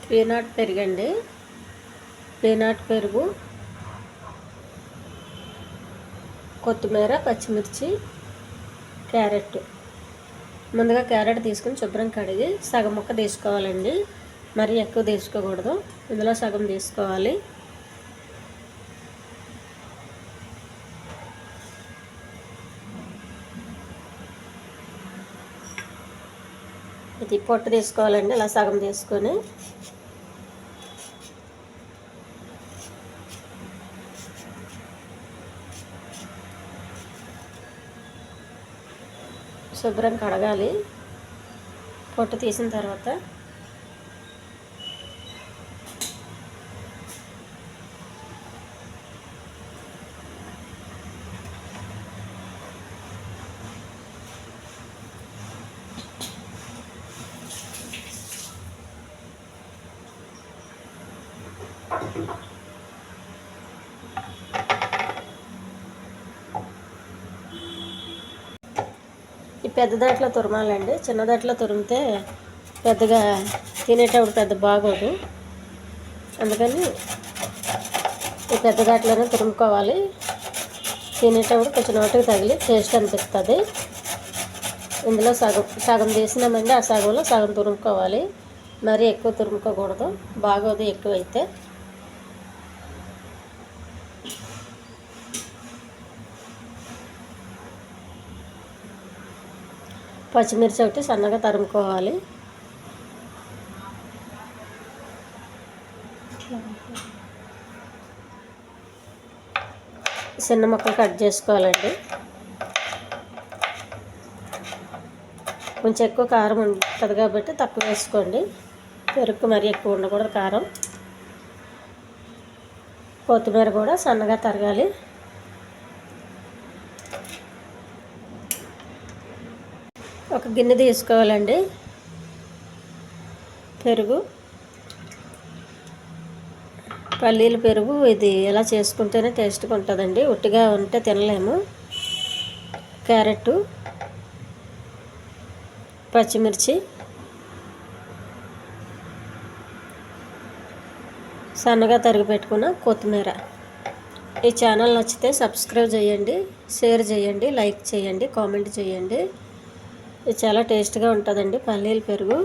Peanut పెరుగండి. Peanut పెరుగు, కొత్తిమీర, పచ్చిమిర్చి, క్యారెట్. ముందుగా క్యారెట్ తీసుకుని శుభ్రం కడిగి సగం ముక్క తీసుకోవాలండి. మరీ ఎక్కువ తీసుకోకూడదు. ఇందులో సగం తీసుకోవాలి. ఇది పొట్టు తీసుకోవాలండి. ఇలా సగం తీసుకొని శుభ్రం కడగాలి. పొట్టు తీసిన తర్వాత ఈ పెద్ద దాంట్లో తురమాలండి. చిన్న దాంట్లో తురిమితే పెద్దగా తినేటప్పుడు పెద్ద బాగోదు. అందుకని ఈ పెద్ద దాంట్లోనే తురుముకోవాలి. తినేటప్పుడు కొంచెం నోటికి తగిలి టేస్ట్ అనిపిస్తుంది. ఇందులో సగం తీసినామండి. ఆ సగంలో సగం తురుముకోవాలి. మరీ ఎక్కువ తురుముకోకూడదు, బాగోదు ఎక్కువైతే. పచ్చిమిర్చి ఒకటి సన్నగా తరుముకోవాలి. చిన్న ముక్కలు కట్ చేసుకోవాలండి. కొంచెం ఎక్కువ కారం ఉంటుంది కాబట్టి తక్కువ వేసుకోండి. పెరుగు మరీ ఎక్కువ ఉండకూడదు కారం. కొత్తిమీర కూడా సన్నగా తరగాలి. ఒక గిన్నె తీసుకోవాలండి. పెరుగు, పల్లీల పెరుగు. ఇది ఎలా చేసుకుంటేనే టేస్ట్గా ఉంటుందండి. ఉట్టిగా ఉంటే తినలేము. క్యారెట్, పచ్చిమిర్చి, సన్నగా తరిగి పెట్టుకున్న కొత్తిమీర. ఈ ఛానల్ నచ్చితే సబ్స్క్రైబ్ చేయండి, షేర్ చేయండి, లైక్ చేయండి, కామెంట్ చేయండి. ఇది చాలా టేస్ట్గా ఉంటుందండి పల్లీల పెరుగు.